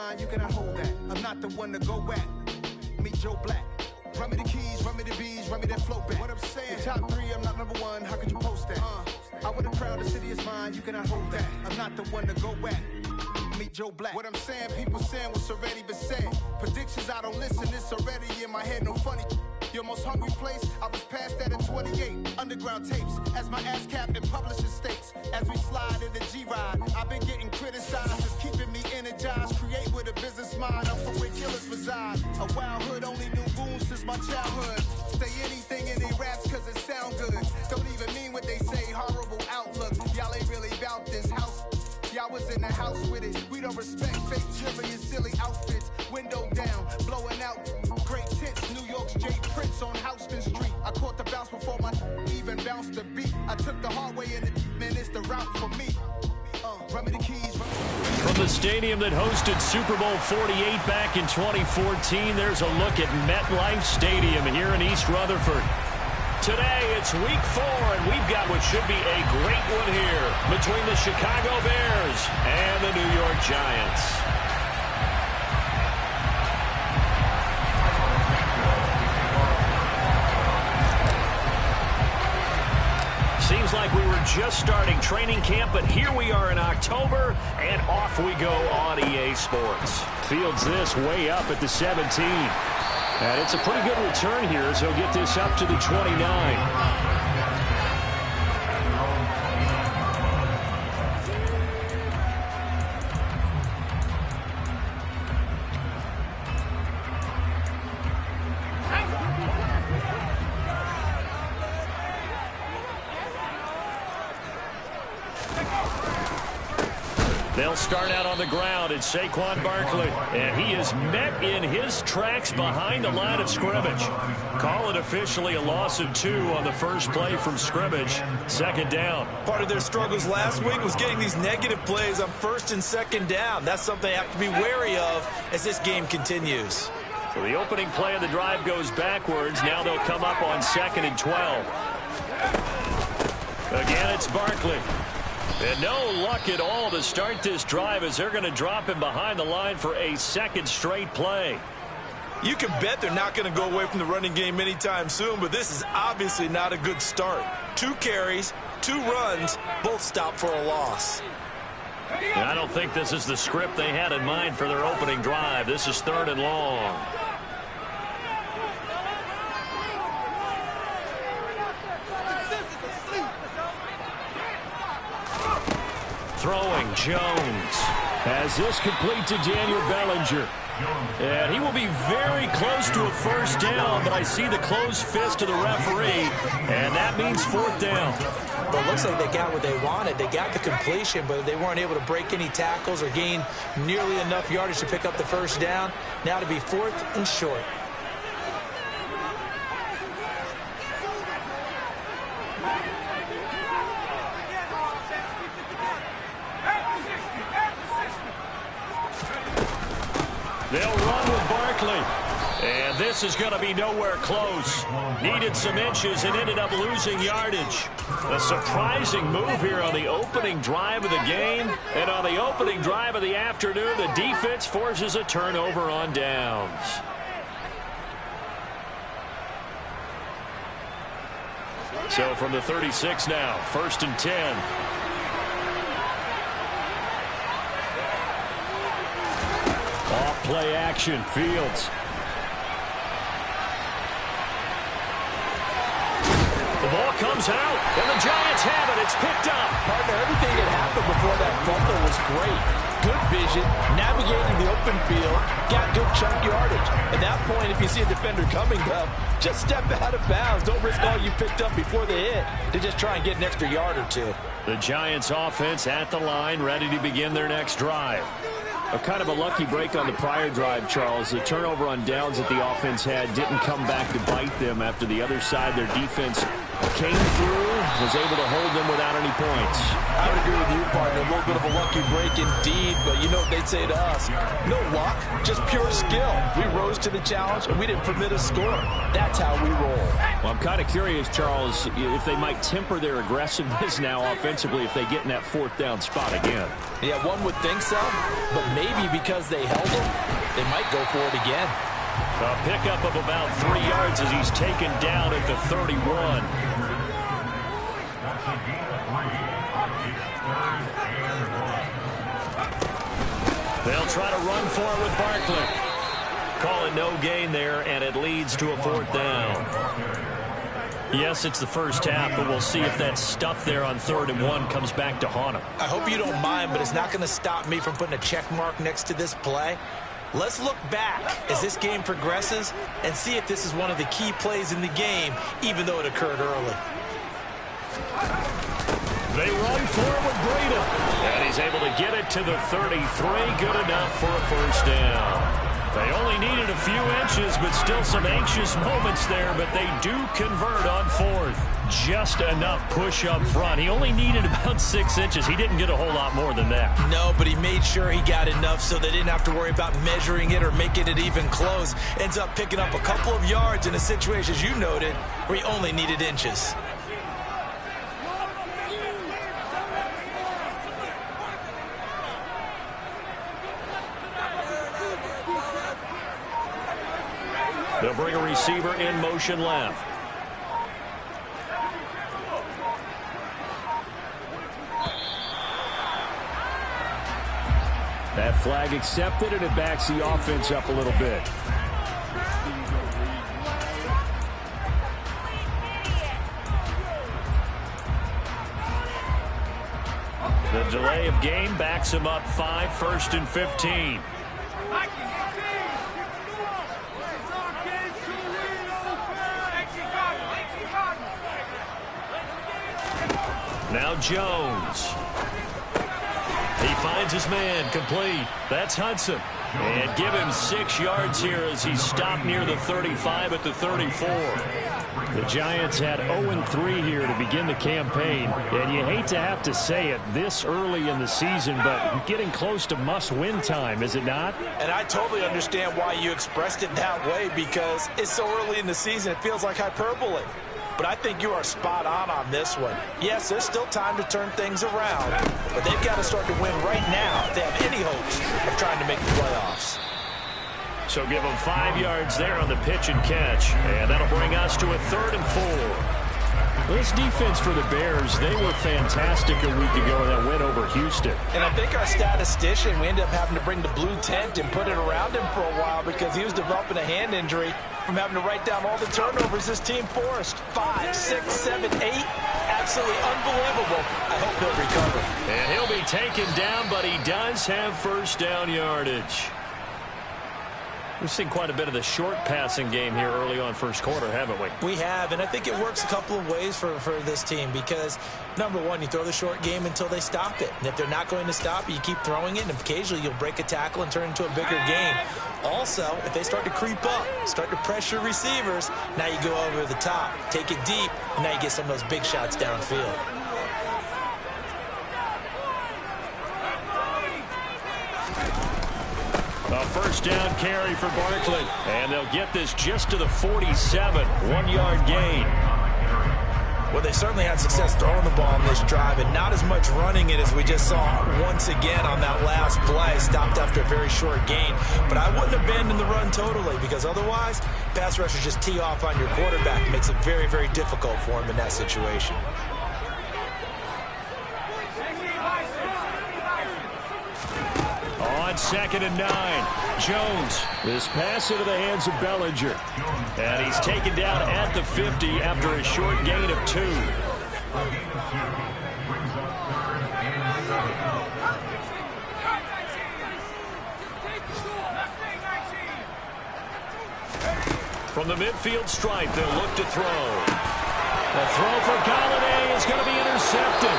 mine, you cannot hold that. I'm not the one to go back. Meet Joe Black. Run me the keys, run me the bees, run me that flow back. What I'm saying, top 3, I'm not number 1, how could you post that? I would have crowned the city is mine, you cannot hold that. I'm not the one to go back. Meet Joe Black. What I'm saying, people saying what's already been said. Predictions, I don't listen, it's already in my head, no funny. Your most hungry place, I was past that at 28. Underground tapes, as my ass cap in publishing states. As we slide in the G-Ride, I've been getting criticized, it's keeping me energized. Create with a business mind, I'm from where killers reside. A wild hood, only knew goons since my childhood. Say anything in their raps cause it sound good. Don't even mean what they say, horrible outlook. Y'all ain't really about this house. Y'all was in the house with it. We don't respect fake jewelry and silly outfits. Window down, blowing out. Great tits, New York's Jay Prince on Houston Street. I caught the bounce before my even bounced the beat. I took the hard way in it, man, it's the route for me. Run me the keys. From the stadium that hosted Super Bowl 48 back in 2014, there's a look at MetLife Stadium here in East Rutherford. Today, it's week 4, and we've got what should be a great one here between the Chicago Bears and the New York Giants. Seems like we were just starting training camp, but here we are in October, and off we go on EA Sports. Fields this way up at the 17. And it's a pretty good return here as he'll get this up to the 29. They'll start out on the ground. It's Saquon Barkley, and he is met in his tracks behind the line of scrimmage. Call it officially a loss of 2 on the first play from scrimmage. Second down. Part of their struggles last week was getting these negative plays on first and second down. That's something they have to be wary of as this game continues. So the opening play of the drive goes backwards. Now they'll come up on 2nd and 12. Again, it's Barkley. And no luck at all to start this drive as they're going to drop him behind the line for a second straight play. You can bet they're not going to go away from the running game anytime soon, but this is obviously not a good start. 2 carries, 2 runs, both stopped for a loss. And I don't think this is the script they had in mind for their opening drive. This is 3rd and long. Throwing Jones as this complete to Daniel Bellinger. And he will be very close to a first down, but I see the closed fist of the referee, and that means 4th down. Well, it looks like they got what they wanted. They got the completion, but they weren't able to break any tackles or gain nearly enough yardage to pick up the first down. Now to be 4th and short. They'll run with Barkley. And this is going to be nowhere close. Needed some inches and ended up losing yardage. A surprising move here on the opening drive of the game. And on the opening drive of the afternoon, the defense forces a turnover on downs. So from the 36 now, 1st and 10. Play action, Fields. The ball comes out, and the Giants have it. It's picked up. Partner, everything that happened before that fumble was great. Good vision, navigating the open field, got good chunk yardage. At that point, if you see a defender coming up, just step out of bounds. Don't risk all you picked up before the hit to just try and get an extra yard or 2. The Giants offense at the line, ready to begin their next drive. A kind of a lucky break on the prior drive, Charles. The turnover on downs that the offense had didn't come back to bite them after the other side. Their defense came through was able to hold them without any points. I would agree with you, partner. A little bit of a lucky break indeed, but you know what they'd say to us? No luck, just pure skill. We rose to the challenge, and we didn't permit a score. That's how we roll. Well, I'm kind of curious, Charles, if they might temper their aggressiveness now offensively if they get in that fourth down spot again. Yeah, one would think so, but maybe because they held them, they might go for it again. A pickup of about 3 yards as he's taken down at the 31. They'll try to run for it with Barkley. Call it no gain there, and it leads to a fourth down. Yes, it's the first half, but we'll see if that stuff there on 3rd and 1 comes back to haunt him. I hope you don't mind, but it's not going to stop me from putting a check mark next to this play. Let's look back as this game progresses and see if this is one of the key plays in the game, even though it occurred early. They run for it with Breida. And he's able to get it to the 33. Good enough for a first down. They only needed a few inches, but still some anxious moments there, but they do convert on 4th. Just enough push up front. He only needed about 6 inches. He didn't get a whole lot more than that. No, but he made sure he got enough so they didn't have to worry about measuring it or making it even close. Ends up picking up a couple of yards in a situation, as you noted, where he only needed inches. They'll bring a receiver in motion left. That flag accepted, and it backs the offense up a little bit. The delay of game backs him up 5, 1st and 15. Now Jones. He finds his man, complete. That's Hudson. And give him 6 yards here as he stopped near the 35 at the 34. The Giants had 0-3 here to begin the campaign. And you hate to have to say it this early in the season, but getting close to must-win time, is it not? And I totally understand why you expressed it that way, because it's so early in the season, it feels like hyperbole. But I think you are spot on this one. Yes, there's still time to turn things around, but they've got to start to win right now if they have any hopes of trying to make the playoffs. So give them 5 yards there on the pitch and catch, and that'll bring us to a 3rd and 4. This defense for the Bears, they were fantastic a week ago in that win over Houston. And I think our statistician, we ended up having to bring the blue tent and put it around him for a while because he was developing a hand injury from having to write down all the turnovers this team forced. 5, 6, 7, 8. Absolutely unbelievable. I hope he'll recover. And he'll be taken down, but he does have first down yardage. We've seen quite a bit of the short passing game here early on first quarter, haven't we? We have, and I think it works a couple of ways for this team because, number one, you throw the short game until they stop it. And if they're not going to stop it, you keep throwing it, and occasionally you'll break a tackle and turn it into a bigger game. Also, if they start to creep up, start to pressure receivers, now you go over the top, take it deep, and now you get some of those big shots downfield. A first down carry for Barkley. And they'll get this just to the 47. 1-yard gain. Well, they certainly had success throwing the ball in this drive and not as much running it as we just saw once again on that last play. Stopped after a very short gain. But I wouldn't abandon the run totally because otherwise, pass rushers just tee off on your quarterback. It makes it very, very difficult for him in that situation. On 2nd and 9, Jones. This pass into the hands of Bellinger. And he's taken down at the 50 after a short gain of 2. From the midfield stripe, they'll look to throw. The throw for Golladay is going to be intercepted.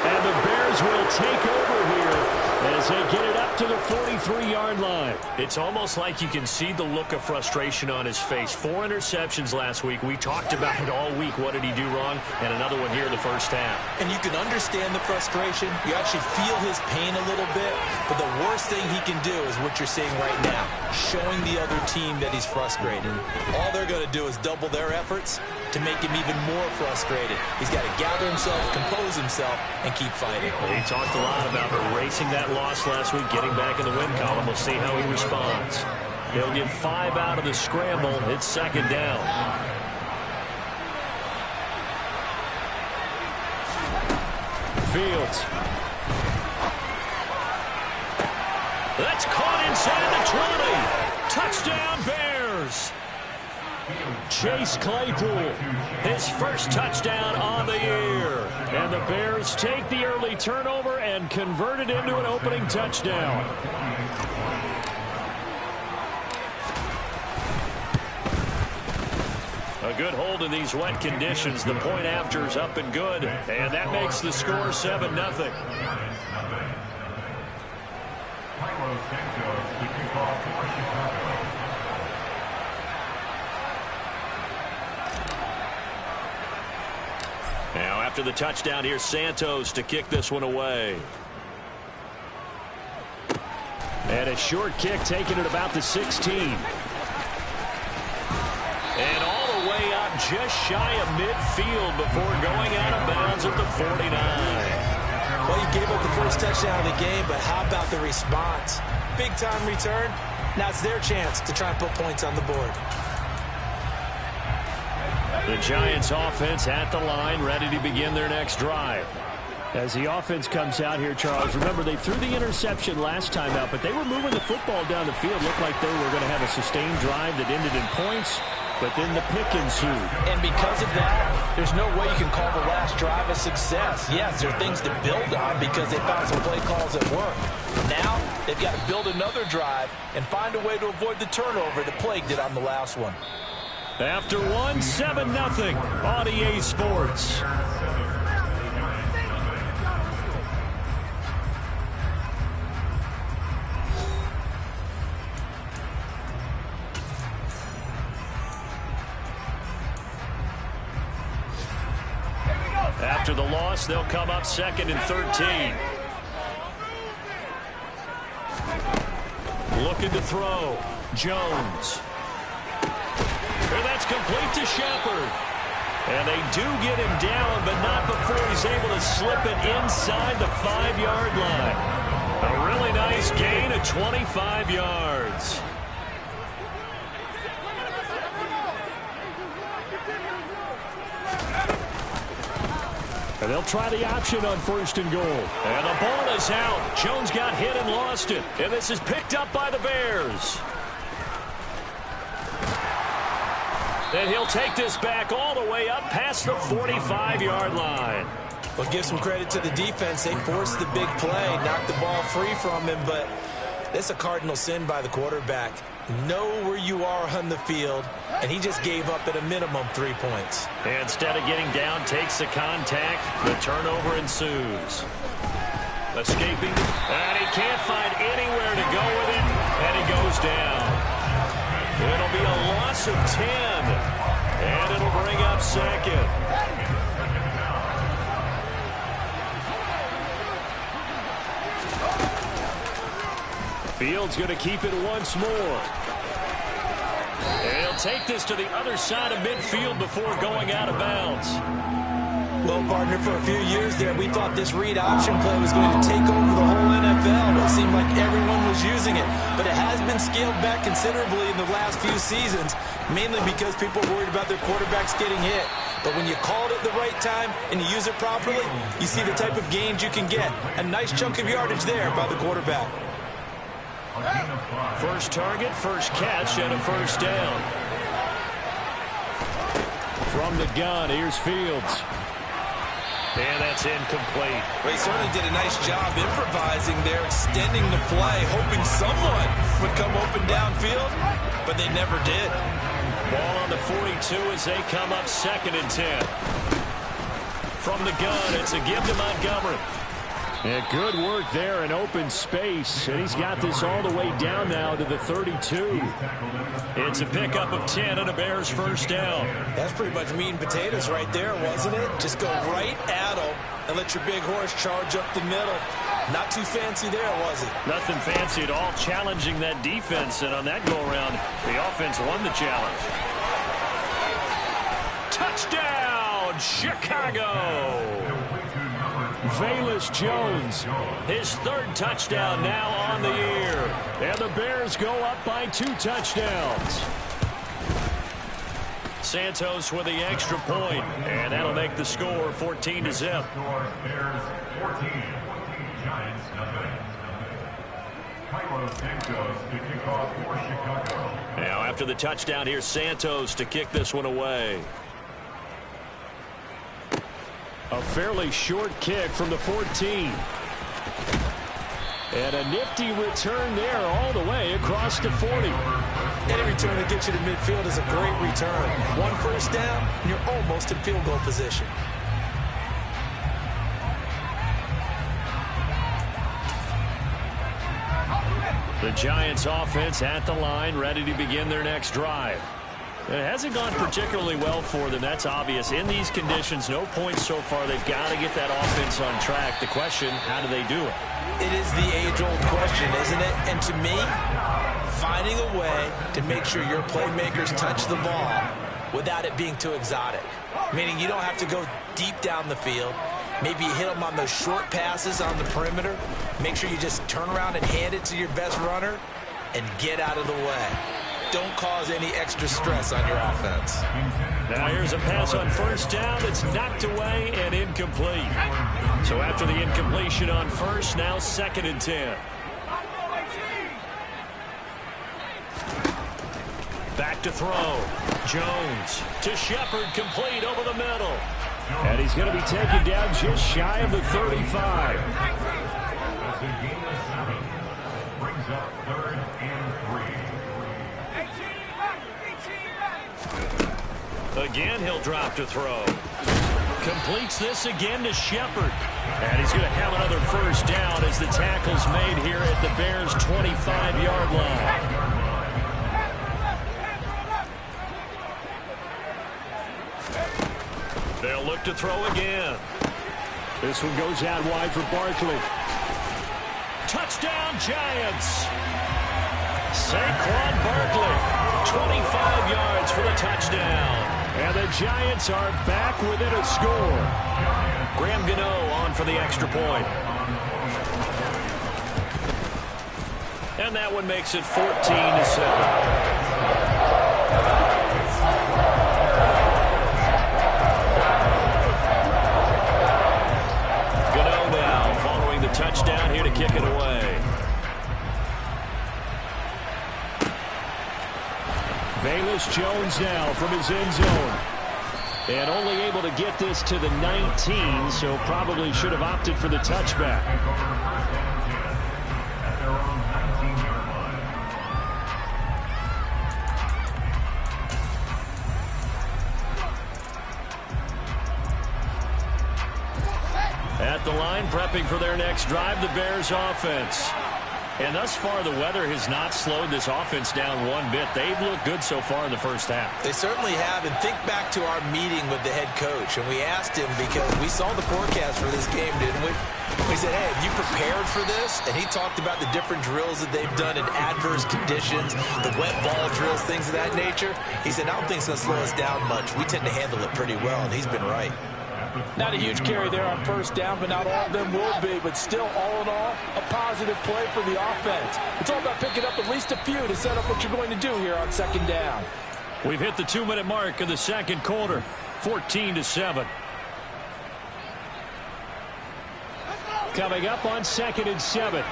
And the Bears will take over here as they get it up to the 43-yard line. It's almost like you can see the look of frustration on his face. 4 interceptions last week. We talked about it all week. What did he do wrong? And another one here in the first half. And you can understand the frustration. You actually feel his pain a little bit. But the worst thing he can do is what you're seeing right now, showing the other team that he's frustrated. All they're going to do is double their efforts to make him even more frustrated. He's got to gather himself, compose himself, and keep fighting. He talked a lot about erasing that loss last week, getting back in the win column. We'll see how he responds. They'll get 5 out of the scramble. It's second down. Fields. That's caught inside the 20. Touchdown, Bears. Chase Claypool, his first touchdown on the year. And the Bears take the early turnover and convert it into an opening touchdown. A good hold in these wet conditions. The point after is up and good. And that makes the score 7-0. Now, after the touchdown, here's Santos to kick this one away. And a short kick taken at about the 16. And all the way up just shy of midfield before going out of bounds at the 49. Well, you gave up the first touchdown of the game, but how about the response? Big-time return. Now it's their chance to try and put points on the board. The Giants offense at the line, ready to begin their next drive. As the offense comes out here, Charles, remember they threw the interception last time out, but they were moving the football down the field. Looked like they were going to have a sustained drive that ended in points, but then the pick ensued. And because of that, there's no way you can call the last drive a success. Yes, there are things to build on because they found some play calls that work. Now, they've got to build another drive and find a way to avoid the turnover that plagued it on the last one. After 7-0 on EA Sports. After the loss, they'll come up 2nd and 13. Looking to throw. Jones. And that's complete to Shepard. And they do get him down, but not before he's able to slip it inside the 5-yard line. A really nice gain of 25 yards. And they'll try the option on 1st and goal. And the ball is out. Jones got hit and lost it. And this is picked up by the Bears. And he'll take this back all the way up past the 45-yard line. Well, give some credit to the defense. They forced the big play, knocked the ball free from him, but that's a cardinal sin by the quarterback. Know where you are on the field, and he just gave up at a minimum 3 points. Instead of getting down, takes the contact. The turnover ensues. Escaping, and he can't find anywhere to go with it, and he goes down. It'll be a loss of 10, and it'll bring up 2nd. Fields going to keep it once more. And he'll take this to the other side of midfield before going out of bounds. Well, partner, for a few years there, we thought this read option play was going to take over the whole NFL. It seemed like everyone was using it, but it has been scaled back considerably in the last few seasons, mainly because people are worried about their quarterbacks getting hit. But when you call it at the right time and you use it properly, you see the type of gains you can get. A nice chunk of yardage there by the quarterback. First target, first catch, and a first down. From the gun, here's Fields. And that's incomplete. Well, he certainly did a nice job improvising there, extending the play, hoping someone would come open downfield, but they never did. Ball on the 42 as they come up 2nd and 10. From the gun, it's a give to Montgomery. Yeah, good work there in open space, and he's got this all the way down now to the 32. It's a pickup of 10 and a Bears first down. That's pretty much meat and potatoes right there, wasn't it? Just go right at them and let your big horse charge up the middle. Not too fancy there, was it? Nothing fancy at all, challenging that defense, and on that go-around, the offense won the challenge. Touchdown, Chicago! Velus Jones, his third touchdown now on the year. And the Bears go up by 2 touchdowns. Santos with the extra point, and that'll make the score 14-0. Now after the touchdown, here's Santos to kick this one away. A fairly short kick from the 14. And a nifty return there all the way across the 40. Any return that gets you to midfield is a great return. 1 first down, and you're almost in field goal position. The Giants offense at the line, ready to begin their next drive. It hasn't gone particularly well for them. That's obvious. In these conditions, no points so far. They've got to get that offense on track. The question, how do they do it? It is the age-old question, isn't it? And to me, finding a way to make sure your playmakers touch the ball without it being too exotic. Meaning you don't have to go deep down the field. Maybe you hit them on those short passes on the perimeter. Make sure you just turn around and hand it to your best runner and get out of the way. Don't cause any extra stress on your offense. Now here's a pass on first down. It's knocked away and incomplete. So after the incompletion on first, now 2nd and 10. Back to throw. Jones to Shepard, complete over the middle. And he's going to be taken down just shy of the 35. Brings up 3rd and 3. Again, he'll drop to throw. Completes this again to Shepard. And he's going to have another first down as the tackle's made here at the Bears' 25-yard line. They'll look to throw again. This one goes out wide for Barkley. Touchdown, Giants. Saquon Barkley, 25 yards for the touchdown. And the Giants are back within a score. Graham Gano on for the extra point. And that one makes it 14-7. Touchdown here to kick it away. Velus Jones now from his end zone. And only able to get this to the 19, so probably should have opted for the touchback. At the line, prepping for their next drive, the Bears offense. And thus far, the weather has not slowed this offense down one bit. They've looked good so far in the first half. They certainly have. And think back to our meeting with the head coach. And we asked him, because we saw the forecast for this game, didn't we? We said, hey, have you prepared for this? And he talked about the different drills that they've done in adverse conditions, the wet ball drills, things of that nature. He said, I don't think it's going to slow us down much. We tend to handle it pretty well, and he's been right. Not a huge carry there on first down, but not all of them will be. But still, all in all, a positive play for the offense. It's all about picking up at least a few to set up what you're going to do here on 2nd down. We've hit the 2-minute mark of the second quarter, 14-7. Coming up on 2nd and 7.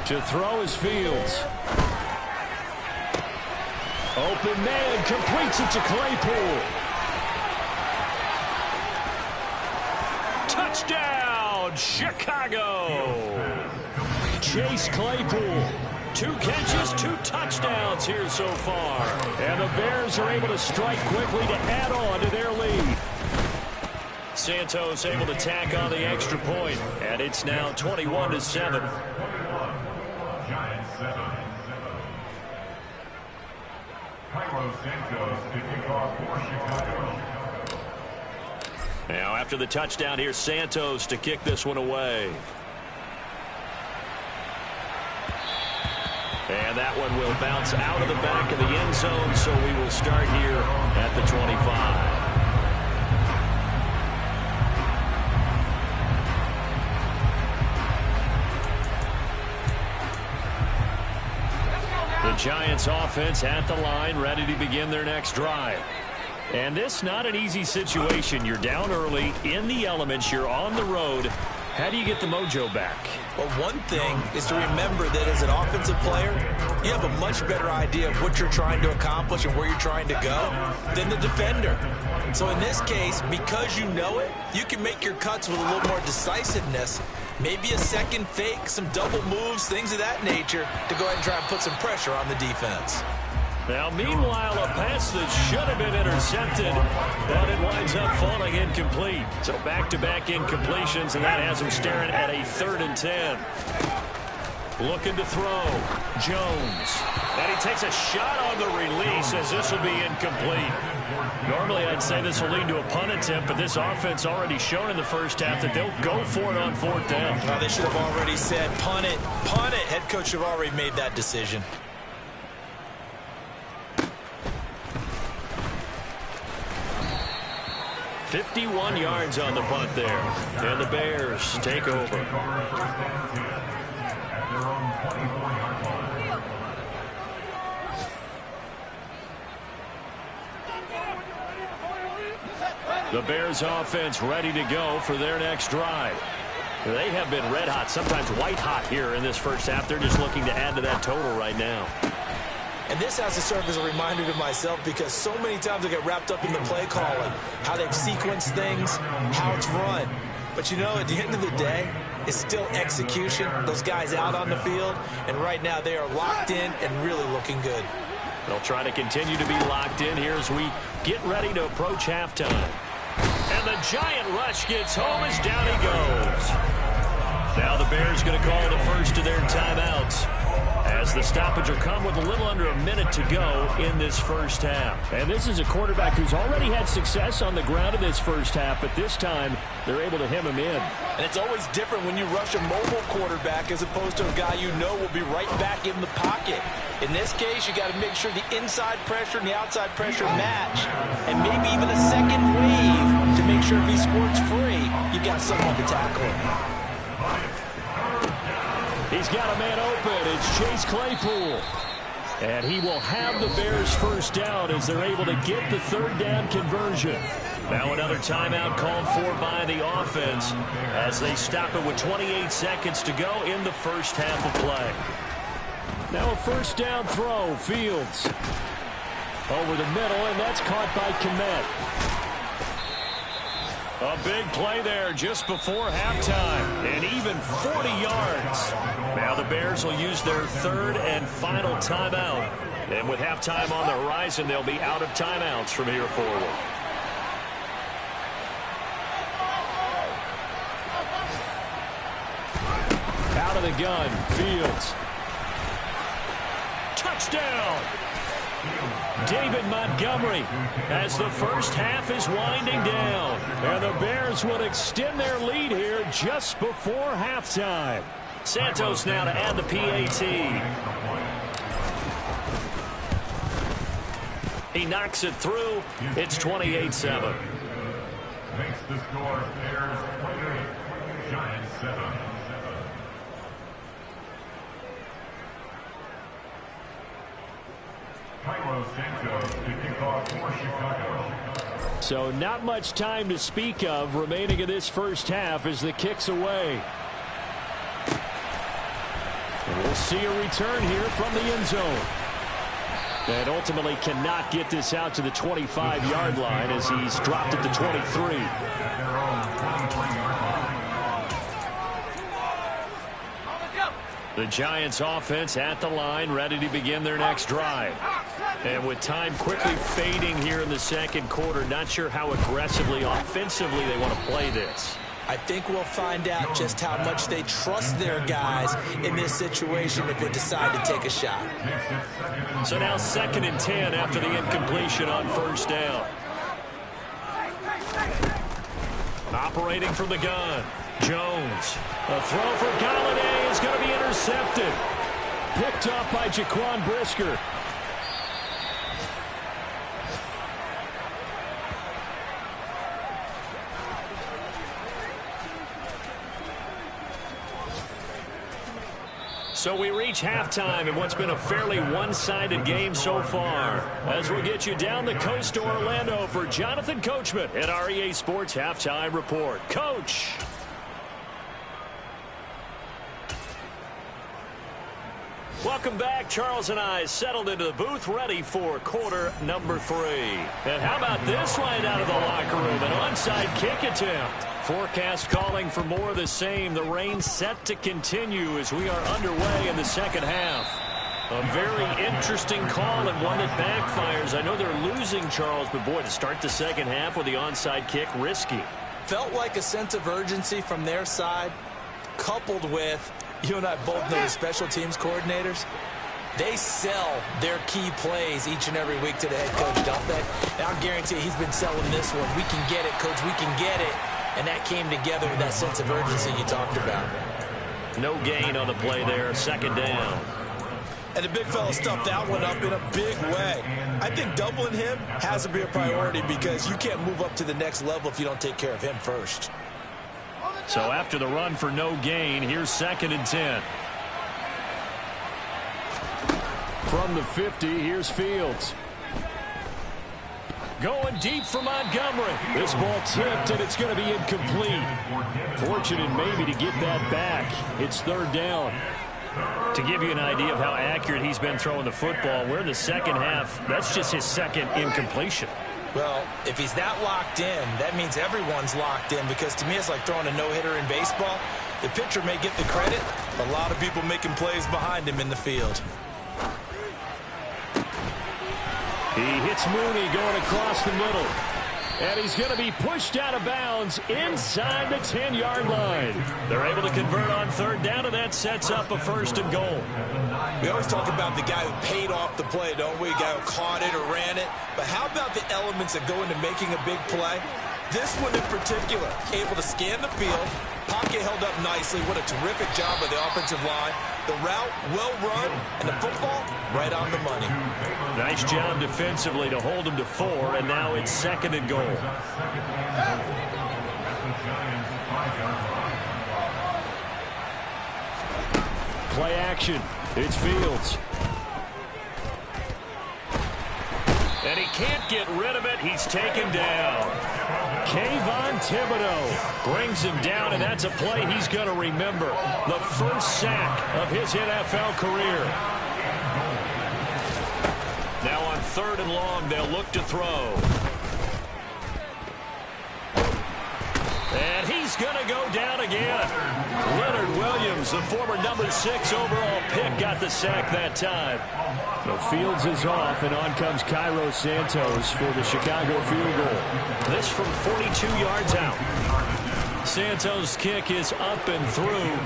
To throw is Fields. Open man, completes it to Claypool. Touchdown, Chicago! Chase Claypool. 2 catches, 2 touchdowns here so far. And the Bears are able to strike quickly to add on to their lead. Santos able to tack on the extra point, and it's now 21-7. Giants 7. Carlos Santos kicking off for Chicago. Now after the touchdown, here's Santos to kick this one away. And that one will bounce out of the back of the end zone, so we will start here at the 25. The Giants offense at the line, ready to begin their next drive. And this not an easy situation. You're down early, in the elements, you're on the road. How do you get the mojo back? Well, one thing is to remember that as an offensive player, you have a much better idea of what you're trying to accomplish and where you're trying to go than the defender. So in this case, because you know it, you can make your cuts with a little more decisiveness, maybe a second fake, some double moves, things of that nature, to go ahead and try and put some pressure on the defense. Now, meanwhile, a pass that should have been intercepted, but it winds up falling incomplete. So back-to-back incompletions, and that has him staring at a 3rd and 10. Looking to throw. Jones. And he takes a shot on the release as this will be incomplete. Normally, I'd say this will lead to a punt attempt, but this offense already shown in the first half that they'll go for it on 4th down. Well, they should have already said, punt it, punt it. Head coach should have already made that decision. 51 yards on the punt there. And the Bears take over. The Bears offense ready to go for their next drive. They have been red hot, sometimes white hot here in this first half. They're just looking to add to that total right now. And this has to serve as a reminder to myself because so many times I get wrapped up in the play calling, how they've sequenced things, how it's run. But, you know, at the end of the day, it's still execution. Those guys out on the field, and right now they are locked in and really looking good. They'll try to continue to be locked in here as we get ready to approach halftime. And the giant rush gets home as down he goes. Now the Bears going to call the first of their timeouts, as the stoppage will come with a little under a minute to go in this first half. And this is a quarterback who's already had success on the ground in this first half, but this time they're able to hem him in. And it's always different when you rush a mobile quarterback as opposed to a guy you know will be right back in the pocket. In this case, you got to make sure the inside pressure and the outside pressure match, and maybe even a second wave to make sure if he squirts free, you got someone to tackle him. He's got a man open. It's Chase Claypool. And he will have the Bears first down as they're able to get the 3rd down conversion. Now another timeout called for by the offense as they stop it with 28 seconds to go in the first half of play. Now a first down throw. Fields over the middle, and that's caught by Kmet. A big play there just before halftime, and even 40 yards. Now the Bears will use their 3rd and final timeout. And with halftime on the horizon, they'll be out of timeouts from here forward. Out of the gun, Fields. Touchdown! David Montgomery as the first half is winding down. And the Bears will extend their lead here just before halftime. Santos now to add the PAT. He knocks it through. It's 28-7. Makes the score Bears 28, Giants 7. Carlos Santos to kick off for Chicago. So not much time to speak of remaining in this first half as the kick's away. And we'll see a return here from the end zone. And ultimately cannot get this out to the 25-yard line as he's dropped it to 23. The Giants offense at the line, ready to begin their next drive. And with time quickly fading here in the second quarter, not sure how aggressively, offensively they want to play this. I think we'll find out just how much they trust their guys in this situation if they decide to take a shot. So now 2nd and 10 after the incompletion on first down. Operating from the gun, Jones. A throw for Galladay is going to be intercepted. Picked off by Jaquan Brisker. So we reach halftime in what's been a fairly one-sided game so far. As we get you down the coast to Orlando for Jonathan Coachman at our EA Sports Halftime Report. Coach. Welcome back. Charles and I settled into the booth ready for quarter number 3. And how about this right out of the locker room? An onside kick attempt. Forecast calling for more of the same. The rain set to continue as we are underway in the second half. A very interesting call and one that backfires. I know they're losing, Charles, but boy, to start the second half with the onside kick, risky. Felt like a sense of urgency from their side, coupled with, you and I both know the special teams coordinators. They sell their key plays each and every week to the head coach, don't they? And I'll guarantee he's been selling this one. We can get it, coach. We can get it. And that came together with that sense of urgency you talked about. No gain on the play there. 2nd down. And the big fella stuffed that one up in a big way. I think doubling him has to be a priority because you can't move up to the next level if you don't take care of him first. So after the run for no gain, here's 2nd and 10. From the 50, here's Fields. Going deep for Montgomery. This ball tipped, and it's going to be incomplete. Fortunate maybe to get that back. It's 3rd down. To give you an idea of how accurate he's been throwing the football, we're in the second half. That's just his 2nd incompletion. Well, if he's that locked in, that means everyone's locked in because to me it's like throwing a no-hitter in baseball. The pitcher may get the credit, a lot of people making plays behind him in the field. He hits Mooney going across the middle. And he's going to be pushed out of bounds inside the 10-yard line. They're able to convert on 3rd down, and that sets up a 1st and goal. We always talk about the guy who paid off the play, don't we? The guy who caught it or ran it. But how about the elements that go into making a big play? This one in particular, able to scan the field. Pocket held up nicely. What a terrific job by the offensive line. The route well run, and the football right on the money. Nice job defensively to hold him to 4, and now it's 2nd and goal. Play action. It's Fields. And he can't get rid of it. He's taken down. Kayvon Thibodeaux brings him down, and that's a play he's going to remember. The first sack of his NFL career. Now on 3rd and long, they'll look to throw. And he's going to go down again. Leonard Williams, the former number 6 overall pick, got the sack that time. So Fields is off, and on comes Cairo Santos for the Chicago field goal. This from 42 yards out. Santos' kick is up and through.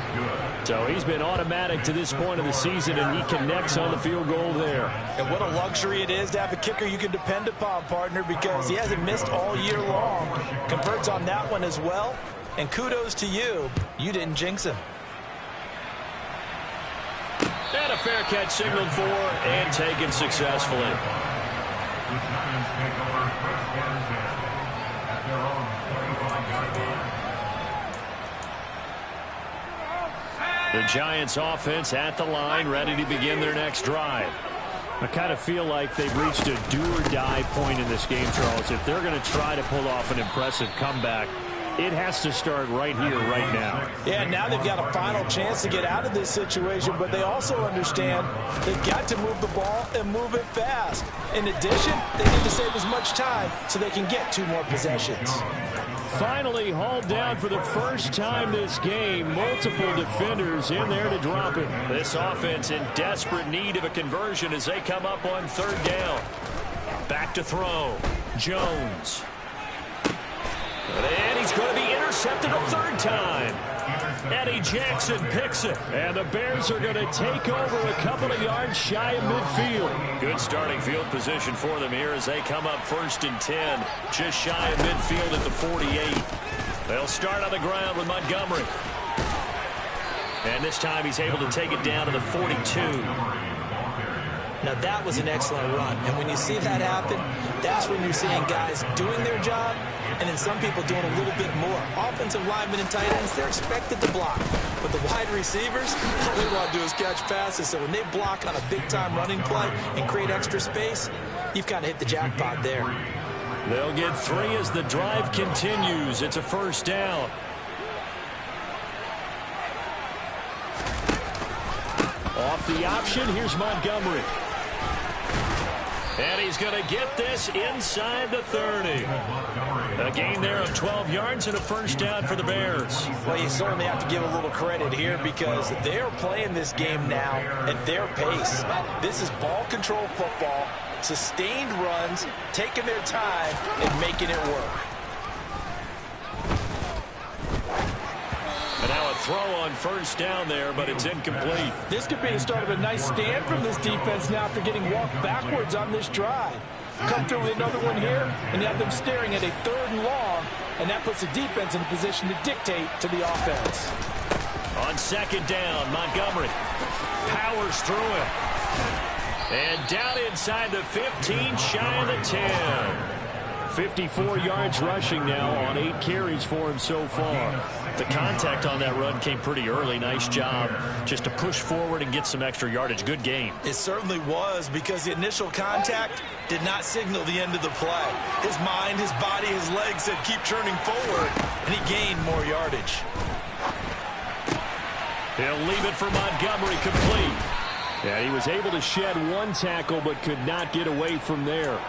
So he's been automatic to this point of the season, and he connects on the field goal there. And what a luxury it is to have a kicker you can depend upon, partner, because he hasn't missed all year long. Converts on that one as well. And kudos to you. You didn't jinx him. And a fair catch signaled for and taken successfully. The Giants take over 1st and 10 at their own 35-yard line. The Giants offense at the line, ready to begin their next drive. I kind of feel like they've reached a do-or-die point in this game, Charles. If they're going to try to pull off an impressive comeback, it has to start right here, right now. Yeah, now they've got a final chance to get out of this situation, but they also understand they've got to move the ball and move it fast. In addition, they need to save as much time so they can get 2 more possessions. Finally hauled down for the first time this game. Multiple defenders in there to drop it. This offense in desperate need of a conversion as they come up on third down. Back to throw. Jones. And he's going to be intercepted a third time. Eddie Jackson picks it. And the Bears are going to take over a couple of yards shy of midfield. Good starting field position for them here as they come up 1st and 10. Just shy of midfield at the 48. They'll start on the ground with Montgomery. And this time he's able to take it down to the 42. Now, that was an excellent run. And when you see that happen, that's when you're seeing guys doing their job and then some people doing a little bit more. Offensive linemen and tight ends, they're expected to block. But the wide receivers, all they want to do is catch passes. So when they block on a big-time running play and create extra space, you've kind of hit the jackpot there. They'll get 3 as the drive continues. It's a first down. Off the option, here's Montgomery. And he's going to get this inside the 30. A gain there of 12 yards and a first down for the Bears. Well, you certainly have to give a little credit here because they're playing this game now at their pace. This is ball control football, sustained runs, taking their time and making it work. And now a throw on first down there, but it's incomplete. This could be the start of a nice stand from this defense now after getting walked backwards on this drive. Come through with another one here, and you have them staring at a 3rd and long, and that puts the defense in a position to dictate to the offense. On 2nd down, Montgomery powers through it. And down inside the 15, shy of the 10. 54 yards rushing now on 8 carries for him so far. The contact on that run came pretty early. Nice job just to push forward and get some extra yardage. Good game. It certainly was because the initial contact did not signal the end of the play. His mind, his body, his legs said keep churning forward, and he gained more yardage. He'll leave it for Montgomery complete. Yeah, he was able to shed 1 tackle but could not get away from there.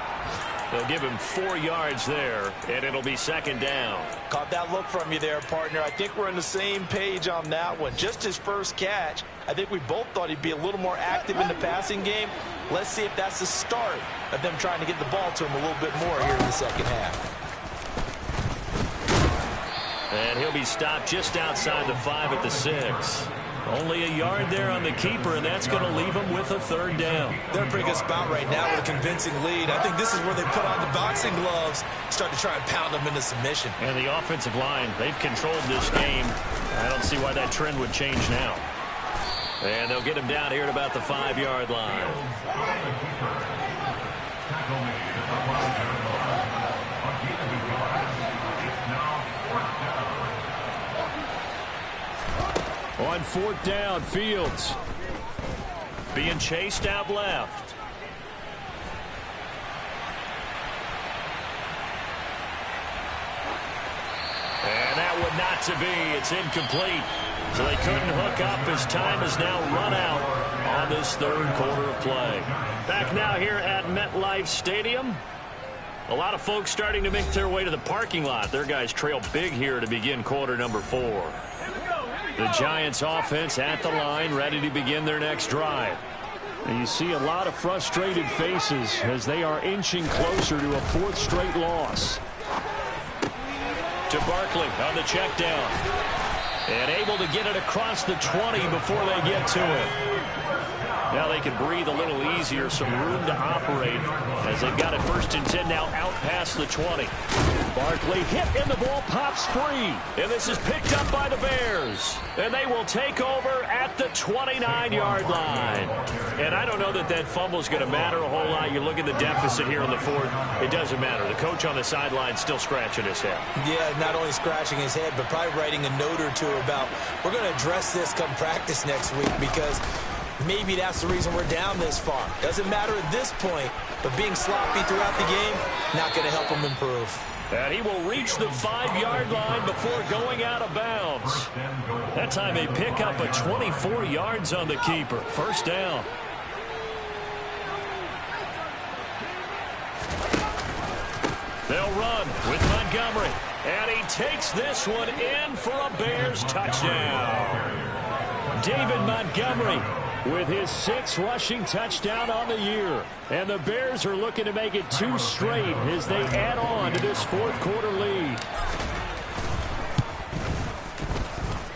They'll give him 4 yards there, and it'll be 2nd down. Caught that look from you there, partner. I think we're on the same page on that one. Just his first catch. I think we both thought he'd be a little more active in the passing game. Let's see if that's the start of them trying to get the ball to him a little bit more here in the second half. And he'll be stopped just outside the 5 at the 6. Only a yard there on the keeper, and that's going to leave him with a 3rd down. They're in a pretty good spot right now with a convincing lead. I think this is where they put on the boxing gloves, start to try and pound them into submission. And the offensive line, they've controlled this game. I don't see why that trend would change now. And they'll get him down here at about the 5-yard line. On 4th down, Fields. Being chased out left. And that would not to be. It's incomplete. So they couldn't hook up as time has now run out on this 3rd quarter of play. Back now here at MetLife Stadium. A lot of folks starting to make their way to the parking lot. Their guys trail big here to begin quarter number 4. The Giants offense at the line, ready to begin their next drive. And you see a lot of frustrated faces as they are inching closer to a 4th straight loss. To Barkley on the check down. And able to get it across the 20 before they get to it. Now they can breathe a little easier, some room to operate as they've got it 1st and 10 now out past the 20. Barkley hit and the ball pops free. And this is picked up by the Bears. And they will take over at the 29-yard line. And I don't know that that fumble is going to matter a whole lot. You look at the deficit here in the 4th. It doesn't matter. The coach on the sideline still scratching his head. Yeah, not only scratching his head, but probably writing a note or two about we're going to address this come practice next week because maybe that's the reason we're down this far. Doesn't matter at this point, but being sloppy throughout the game, not going to help him improve. And he will reach the 5-yard line before going out of bounds. That time they pick up a 24 yards on the keeper. 1st down. They'll run with Montgomery. Montgomery. And he takes this one in for a Bears touchdown. David Montgomery with his 6th rushing touchdown on the year. And the Bears are looking to make it 2 straight as they add on to this 4th quarter lead.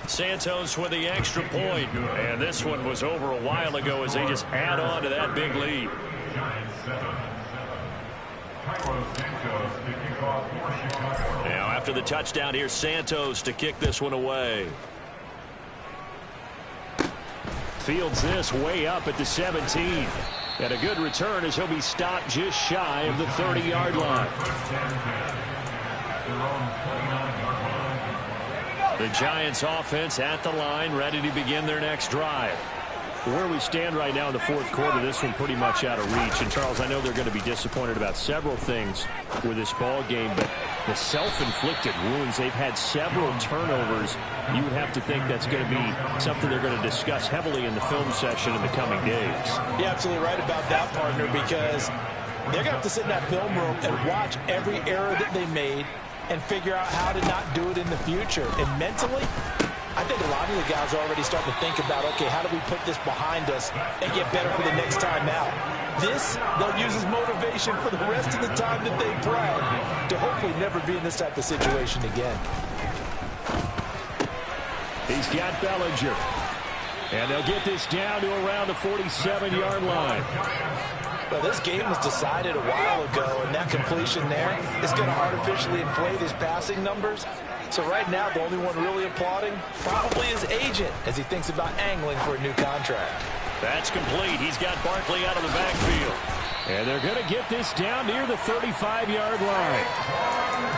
Santos with the extra point. And this one was over a while ago as they just add on to that big lead. Now after the touchdown, here's Santos to kick this one away. Fields this way up at the 17. And a good return as he'll be stopped just shy of the 30-yard line. The Giants offense at the line, ready to begin their next drive. Where we stand right now in the 4th quarter, this one pretty much out of reach. And, Charles, I know they're going to be disappointed about several things with this ball game, but the self-inflicted wounds, they've had several turnovers. You would have to think that's going to be something they're going to discuss heavily in the film session in the coming days. You're absolutely right about that, partner, because they're going to have to sit in that film room and watch every error that they made and figure out how to not do it in the future. And mentally, I think a lot of the guys are already starting to think about, okay, how do we put this behind us and get better for the next time out? This, they'll use as motivation for the rest of the time that they play to hopefully never be in this type of situation again. He's got Bellinger. And they'll get this down to around the 47-yard line. Well, this game was decided a while ago, and that completion there is going to artificially inflate his passing numbers. So right now, the only one really applauding probably his agent as he thinks about angling for a new contract. That's complete. He's got Barkley out of the backfield. And they're going to get this down near the 35-yard line.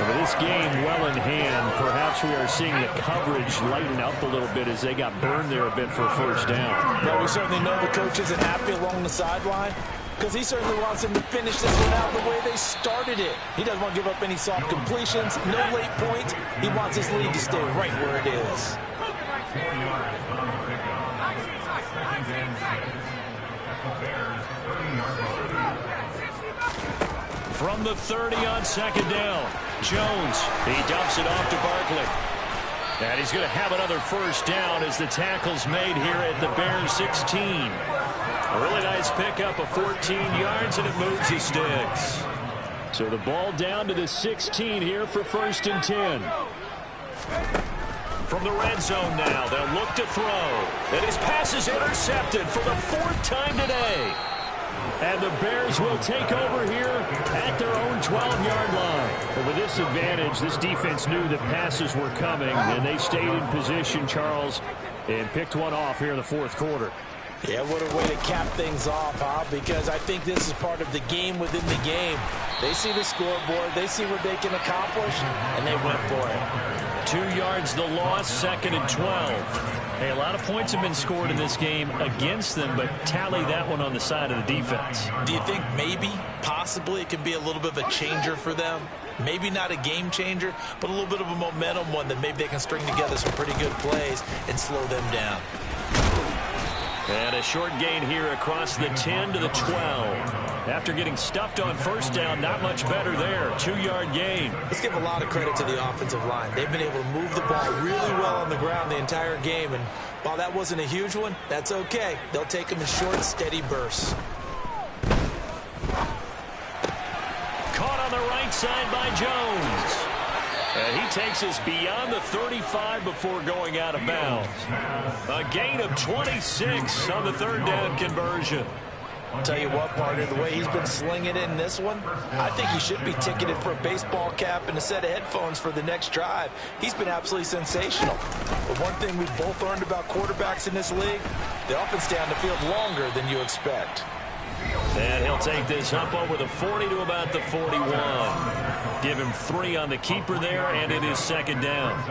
With this game well in hand, perhaps we are seeing the coverage lighten up a little bit as they got burned there a bit for a first down. Well, we certainly know the coach isn't happy along the sideline, because he certainly wants them to finish this one out the way they started it. He doesn't want to give up any soft completions, no late points. He wants his lead to stay right where it is. From the 30 on 2nd down, Jones, he dumps it off to Barkley. And he's going to have another first down as the tackle's made here at the Bears 16. A really nice pickup of 14 yards, and it moves the sticks. So the ball down to the 16 here for 1st and 10. From the red zone now, they'll look to throw. And his pass is intercepted for the 4th time today. And the Bears will take over here at their own 12-yard line. But with this advantage, this defense knew that passes were coming, and they stayed in position, Charles, and picked one off here in the 4th quarter. Yeah, what a way to cap things off, huh? Because I think this is part of the game within the game. They see the scoreboard, they see what they can accomplish, and they went for it. 2 yards the loss, 2nd and 12. Hey, a lot of points have been scored in this game against them, but tally that one on the side of the defense. Do you think maybe, possibly, it can be a little bit of a changer for them? Maybe not a game changer, but a little bit of a momentum one that maybe they can string together some pretty good plays and slow them down. And a short gain here across the 10 to the 12. After getting stuffed on first down, not much better there. 2-yard gain. Let's give a lot of credit to the offensive line. They've been able to move the ball really well on the ground the entire game. And while that wasn't a huge one, that's okay. They'll take them in short, steady bursts. Caught on the right side by Jones. And he takes us beyond the 35 before going out of bounds. A gain of 26 on the 3rd down conversion. I'll tell you what, partner, the way he's been slinging it in this one, I think he should be ticketed for a baseball cap and a set of headphones for the next drive. He's been absolutely sensational. But one thing we've both learned about quarterbacks in this league, they often stay on the field longer than you expect. And he'll take this up over the 40 to about the 41. Give him 3 on the keeper there, and it is 2nd down.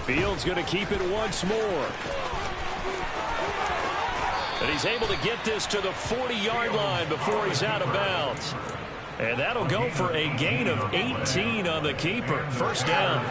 Fields going to keep it once more. And he's able to get this to the 40-yard line before he's out of bounds. And that'll go for a gain of 18 on the keeper. First down.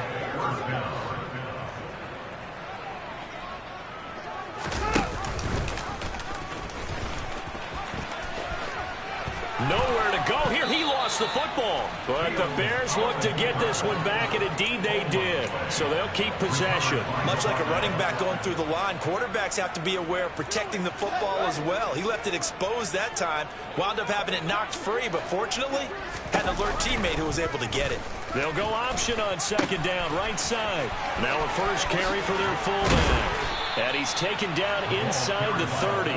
Nowhere to go here. He lost the football. But the Bears look to get this one back, and indeed they did. So they'll keep possession. Much like a running back going through the line, quarterbacks have to be aware of protecting the football as well. He left it exposed that time, wound up having it knocked free, but fortunately had an alert teammate who was able to get it. They'll go option on second down, right side. Now a first carry for their fullback. And he's taken down inside the 30.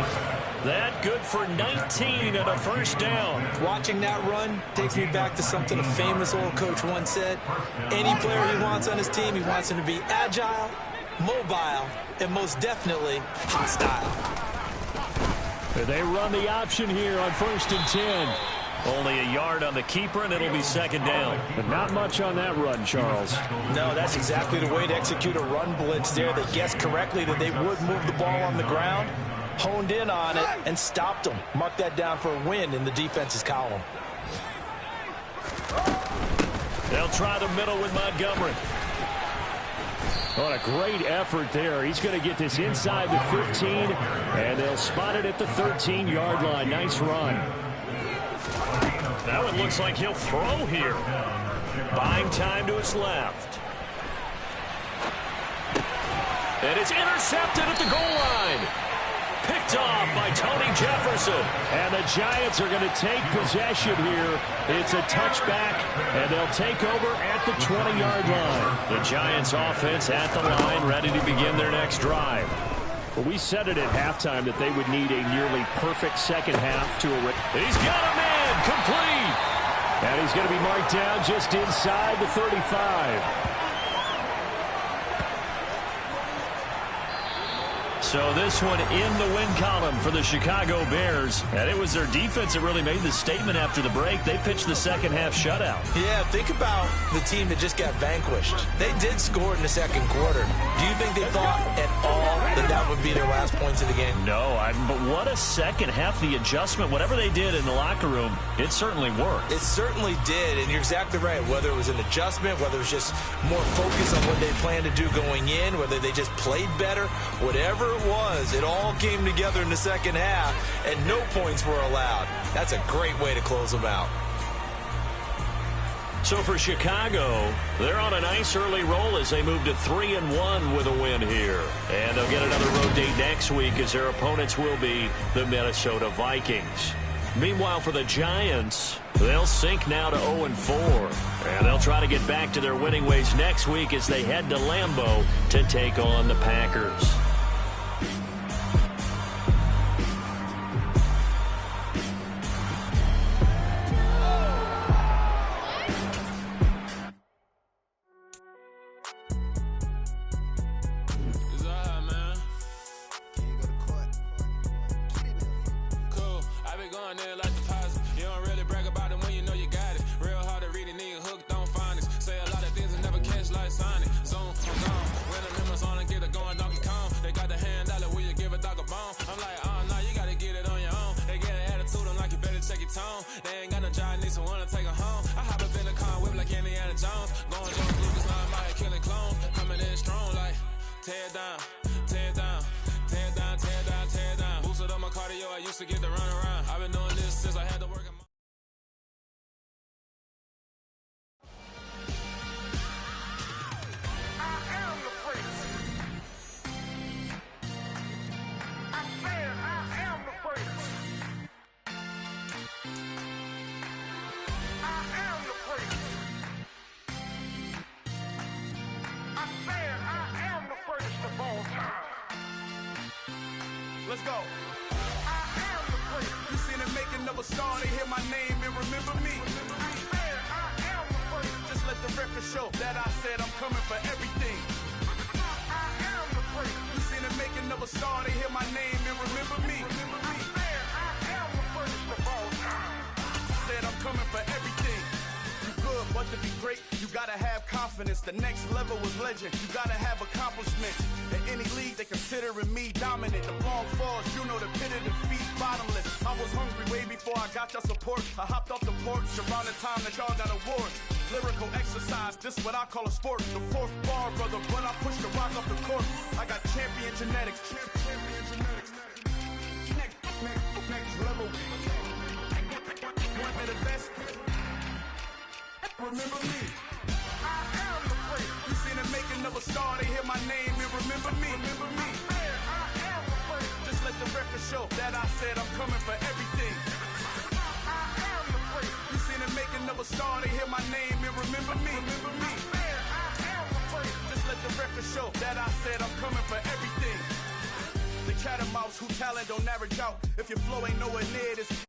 That good for 19 and a first down. Watching that run takes me back to something a famous old coach once said. Any player he wants on his team, he wants him to be agile, mobile, and most definitely hostile. They run the option here on 1st and 10. Only a yard on the keeper, and it'll be second down. But not much on that run, Charles. No, that's exactly the way to execute a run blitz there. They guessed correctly that they would move the ball on the ground, honed in on it, and stopped them. Mark that down for a win in the defense's column. They'll try the middle with Montgomery. What a great effort there. He's going to get this inside the 15, and they'll spot it at the 13-yard line. Nice run. Now it looks like he'll throw here. Buying time to his left. And it's intercepted at the goal line. Picked off by Tony Jefferson. And the Giants are going to take possession here. It's a touchback, and they'll take over at the 20-yard line. The Giants offense at the line, ready to begin their next drive. Well, we said it at halftime that they would need a nearly perfect second half to erase. He's got a man, complete. And he's going to be marked down just inside the 35. So this one in the win column for the Chicago Bears. And it was their defense that really made the statement after the break. They pitched the second half shutout. Yeah, think about the team that just got vanquished. They did score in the second quarter. Do you think they thought at all that that would be their last points of the game? No, but what a second half. The adjustment, whatever they did in the locker room, it certainly worked. It certainly did, and you're exactly right. Whether it was an adjustment, whether it was just more focus on what they planned to do going in, whether they just played better, whatever it was, it all came together in the second half, and no points were allowed. That's a great way to close them out. So for Chicago, they're on a nice early roll as they move to 3-1 with a win here. And they'll get another road date next week as their opponents will be the Minnesota Vikings. Meanwhile, for the Giants, they'll sink now to 0-4. And they'll try to get back to their winning ways next week as they head to Lambeau to take on the Packers. Let's go. I am the prince. You seen the making of a star, they hear my name and remember me. I am the prince. Just let the record show that I said I'm coming for everything. I am the prince. You seen the making of a star, they hear my name and remember me. I am the prince of all time. Said I'm coming for everything. You good, but but to be great, you gotta have confidence. The next level was legend. You gotta have accomplishments. In any league, they considering me dominant. The long falls, you know the pit of defeat, bottomless. I was hungry way before I got your support. I hopped off the porch around the time that y'all got awards. Lyrical exercise, this what I call a sport. The fourth bar, brother, when I push the rock off the court. I got champion genetics. Champion genetics. Next level. One of the best. Remember me. I am the great. You seen the making of a star, they hear my name and remember me. Remember me. I am the great. Just let the record show that I said I'm coming for everything. I am the great. You seen the making of a star, they hear my name and remember me. Remember me. I am the great. Just let the record show that I said I'm coming for everything. The catamounts who talent don't average out. If your flow ain't nowhere near this,